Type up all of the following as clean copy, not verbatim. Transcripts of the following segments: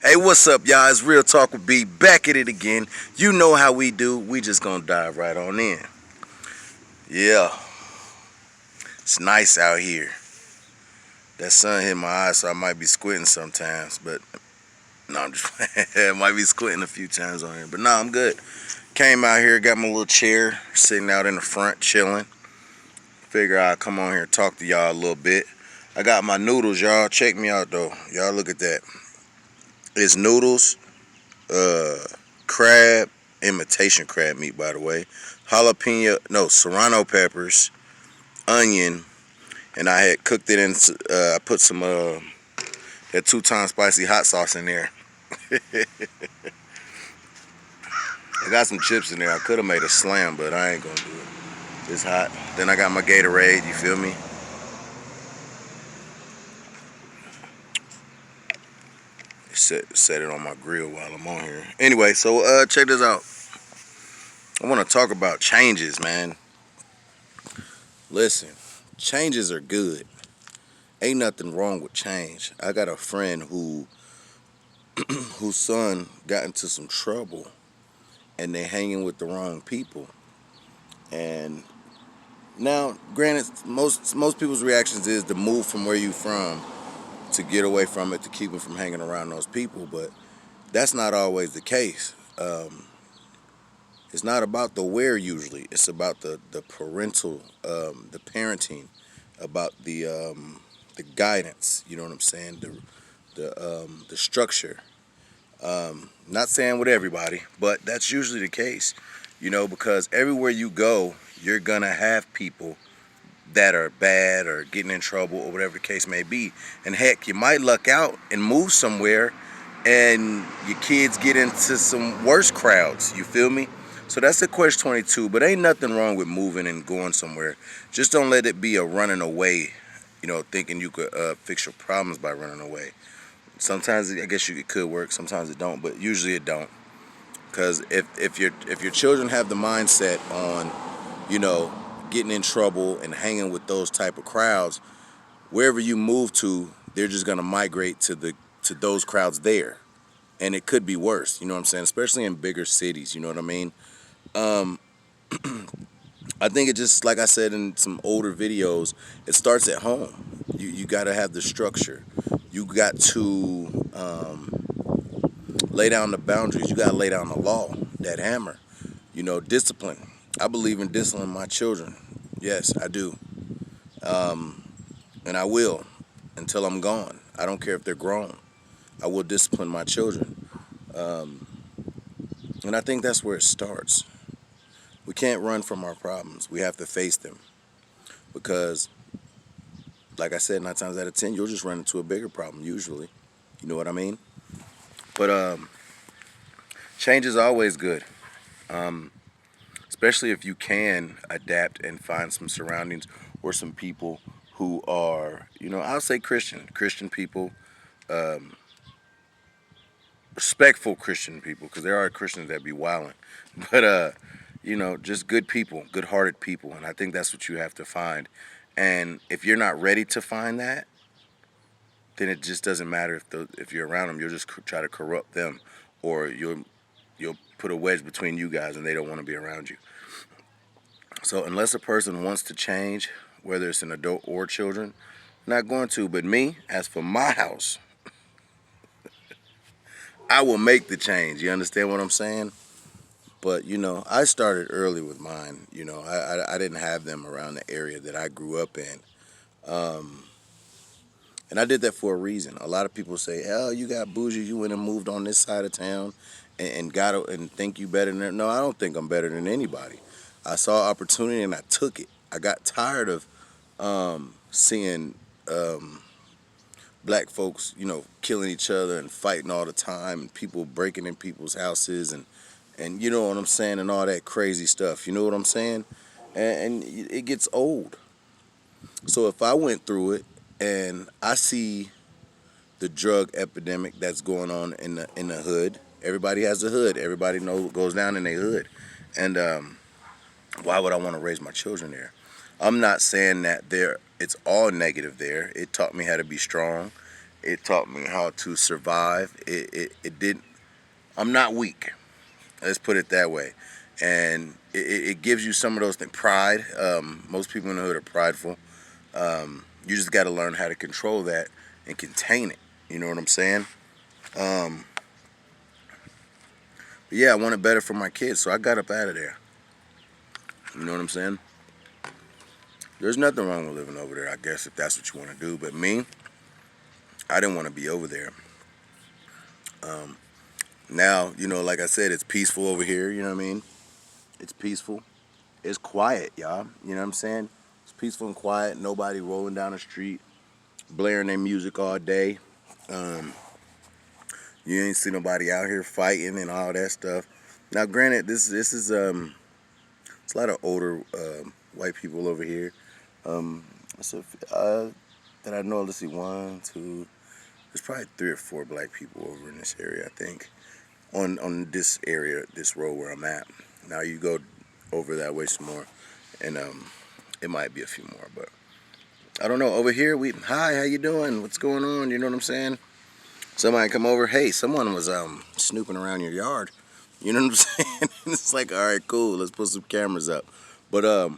Hey, what's up, y'all? It's Real Talk with B, back at it again. You know how we do. We just gonna dive right on in. Yeah, it's nice out here. That sun hit my eyes, so I might be squinting sometimes. But no, I'm just I might be squinting a few times on here. But no, I'm good. Came out here, got my little chair, sitting out in the front, chilling. Figure I'd come on here and talk to y'all a little bit. I got my noodles, y'all. Check me out though. Y'all look at that. It's noodles, uh, crab, imitation crab meat, by the way, jalapeno, no, serrano peppers, onion, and I had cooked it in. I put some that 2 times spicy hot sauce in there. I got some chips in there. I could have made a slam, but I ain't gonna do it. It's hot. Then I got my Gatorade. You feel me? Set it on my grill while I'm on here. Anyway, so check this out. I want to talk about changes, man. Listen, changes are good. Ain't nothing wrong with change. I got a friend whose son got into some trouble and they hanging with the wrong people. And now, granted, most people's reactions is to move from where you from to get away from it, to keep them from hanging around those people. But that's not always the case. It's not about the where usually. It's about the parental, the parenting, about the guidance. You know what I'm saying? The structure. Not saying with everybody, but that's usually the case. You know, because everywhere you go, you're gonna have people that are bad or getting in trouble or whatever the case may be. And heck, you might luck out and move somewhere and your kids get into some worse crowds. You feel me? So that's the question 22. But ain't nothing wrong with moving and going somewhere. Just don't let it be a running away, you know, thinking you could fix your problems by running away. Sometimes I guess it could work, sometimes it don't, but usually it don't. Because if your children have the mindset on, you know, getting in trouble and hanging with those type of crowds, wherever you move to, they're just gonna migrate to those crowds there, and it could be worse. You know what I'm saying? Especially in bigger cities. You know what I mean? Um, I think it just, like I said in some older videos, it starts at home. You got to have the structure. You got to lay down the boundaries. You got to lay down the law, that hammer. You know, discipline. I believe in disciplining my children. Yes, I do. And I will until I'm gone. I don't care if they're grown. I will discipline my children. Um, and I think that's where it starts. We can't run from our problems. We have to face them. Because, like I said, 9 times out of 10, you'll just run into a bigger problem, usually. You know what I mean? But change is always good. Um, Especially if you can adapt and find some surroundings or some people who are, you know, I'll say Christian people, um, respectful Christian people, because there are Christians that be wilding, but you know, just good people, good-hearted people, and I think that's what you have to find. And if you're not ready to find that, then it just doesn't matter if you're around them. You'll just try to corrupt them, or you'll put a wedge between you guys, and they don't want to be around you. So unless a person wants to change, whether it's an adult or children, not going to. But me, as for my house, I will make the change. You understand what I'm saying? But you know, I started early with mine. You know, I didn't have them around the area that I grew up in, um, and I did that for a reason. A lot of people say, "Oh, you got bougie. You went and moved on this side of town, and and think you better than." No, I don't think I'm better than anybody. I saw opportunity and I took it. I got tired of seeing um, black folks, you know, killing each other and fighting all the time, and people breaking in people's houses, and you know what I'm saying, and all that crazy stuff. You know what I'm saying? And it gets old. So if I went through it and I see the drug epidemic that's going on in the hood, everybody has a hood. Everybody knows what goes down in their hood, and why would I want to raise my children there? I'm not saying that it's all negative there. It taught me how to be strong. It taught me how to survive. It didn't. I'm not weak. Let's put it that way. And it gives you some of those things. Pride. Most people in the hood are prideful. You just got to learn how to control that and contain it. You know what I'm saying? Um, but yeah, I wanted better for my kids, so I got up out of there. You know what I'm saying? There's nothing wrong with living over there, I guess, if that's what you want to do. But me, I didn't want to be over there. Um, Now, like I said, it's peaceful over here. You know what I mean? It's peaceful. It's quiet, y'all. You know what I'm saying? It's peaceful and quiet. Nobody rolling down the street, blaring their music all day. Um, you ain't see nobody out here fighting and all that stuff. Now, granted, this is it's a lot of older white people over here. Um, so that I know, let's see, one, two. There's probably 3 or 4 black people over in this area, I think. On this area, this road where I'm at. Now you go over that way some more, and it might be a few more, but I don't know. Over here, hi, how you doing? What's going on? You know what I'm saying? Somebody come over. Hey, someone was snooping around your yard. You know what I'm saying? It's like, all right, cool. Let's put some cameras up. But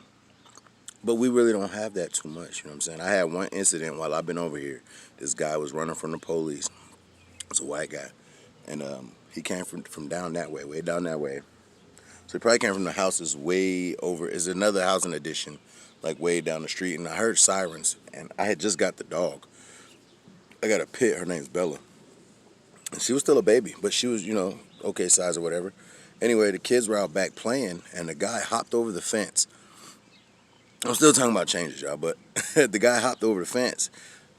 we really don't have that too much. You know what I'm saying? I had one incident while I've been over here. This guy was running from the police. It's a white guy, and he came from down that way, way down that way. So he probably came from the houses way over. Is another housing addition, like way down the street, and I heard sirens, and I had just got the dog. I got a pit. Her name's Bella, and she was still a baby, but she was, okay size or whatever. Anyway, the kids were out back playing, and the guy hopped over the fence. I'm still talking about changes, y'all, but the guy hopped over the fence.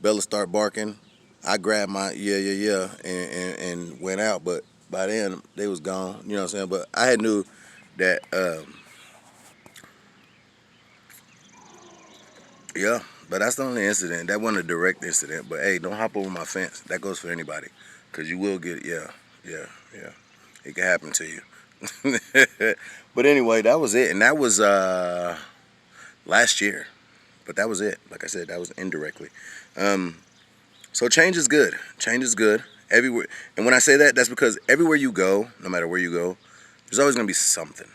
Bella started barking. I grabbed my yeah, and went out, but by then they was gone. You know what I'm saying? But I had knew that, yeah. But that's the only incident. That wasn't a direct incident. But hey, don't hop over my fence. That goes for anybody, cause you will get yeah. It can happen to you. But anyway, that was it, and that was last year. But that was it. Like I said, that was indirectly. Um, So change is good. Change is good everywhere. And when I say that, that's because everywhere you go, no matter where you go, there's always going to be something.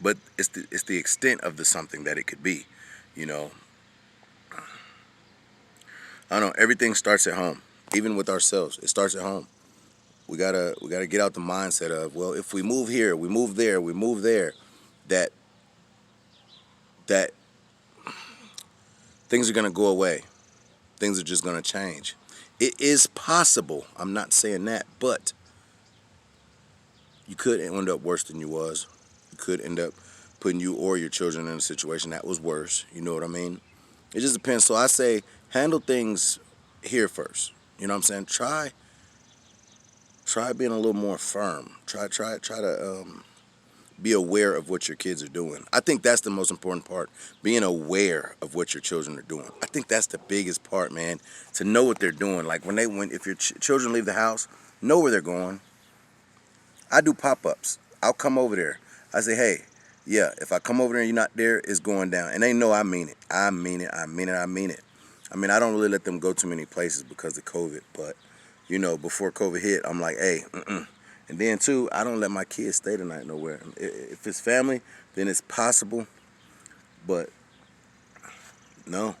But it's the extent of the something that it could be. You know, I don't know. Everything starts at home. Even with ourselves, it starts at home. We gotta get out the mindset of, well, if we move here, we move there, we move there, that that things are gonna go away. Things are just gonna change. It is possible. I'm not saying that, but you could end up worse than you was. You could end up putting you or your children in a situation that was worse. You know what I mean? It just depends. So I say handle things here first. You know what I'm saying? Try being a little more firm. Try to be aware of what your kids are doing. I think that's the most important part. Being aware of what your children are doing. I think that's the biggest part, man. To know what they're doing. Like if your children leave the house, know where they're going. I do pop-ups. I'll come over there. I say, hey, yeah, if I come over there and you're not there, it's going down. And they know I mean it. I mean it. I mean it. I mean it. I mean, I don't really let them go too many places because of COVID. But, before COVID hit, I'm like, hey, mm-mm. And then, too, I don't let my kids stay the night nowhere. If it's family, then it's possible. But, no.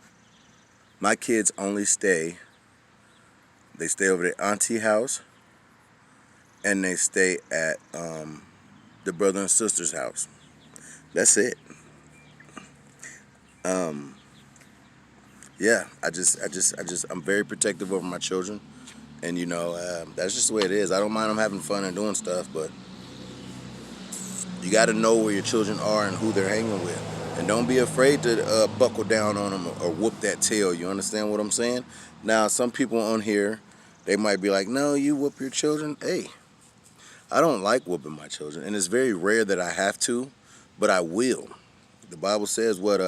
My kids only they stay over at auntie house, and they stay at the brother and sister's house. That's it. Um, yeah, I'm very protective over my children, and that's just the way it is. I don't mind them having fun and doing stuff, but you got to know where your children are and who they're hanging with, and don't be afraid to buckle down on them or whoop that tail. You understand what I'm saying? Now, some people on here, they might be like, "No, you whoop your children." Hey, I don't like whooping my children, and it's very rare that I have to, but I will. The Bible says, "What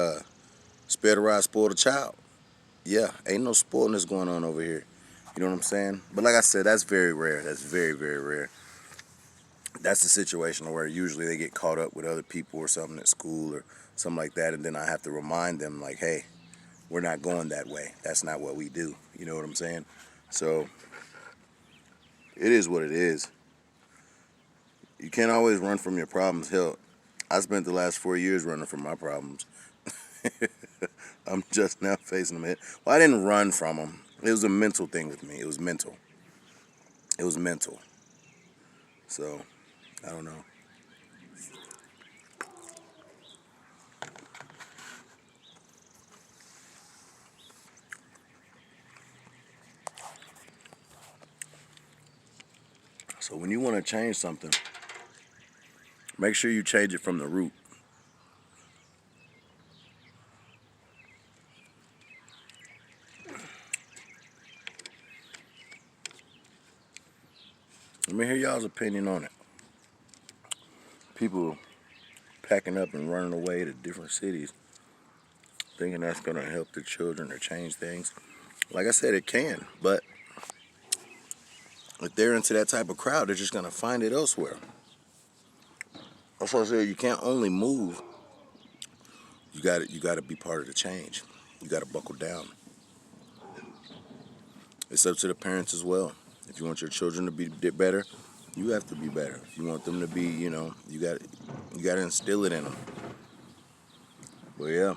spare the rod, spoil the child." Yeah, ain't no spoiling going on over here. You know what I'm saying? But like I said, that's very rare. That's very, very rare. That's the situation where usually they get caught up with other people or something at school or something like that, and then I have to remind them, like, hey, we're not going that way. That's not what we do. You know what I'm saying? So, It is what it is. You can't always run from your problems. Hell, I spent the last 4 years running from my problems. I'm just now facing them. Well, I didn't run from them. It was a mental thing with me. It was mental. It was mental. So, I don't know. So when you want to change something, make sure you change it from the root. Let me hear y'all's opinion on it. People packing up and running away to different cities, thinking that's going to help their children or change things. Like I said, it can, but if they're into that type of crowd, they're just going to find it elsewhere. That's why I said you can't only move. You got to be part of the change. You got to buckle down. It's up to the parents as well. If you want your children to be better, you have to be better. If you want them to be, you got to instill it in them. But yeah.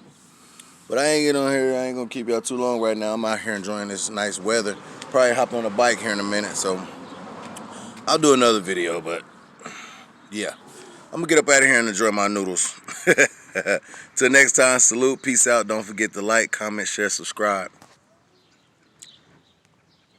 But I ain't getting on here. I ain't gonna keep y'all too long right now. I'm out here enjoying this nice weather. Probably hop on a bike here in a minute. So I'll do another video. But yeah, I'm gonna get up out of here and enjoy my noodles. Till next time, salute, peace out. Don't forget to like, comment, share, subscribe.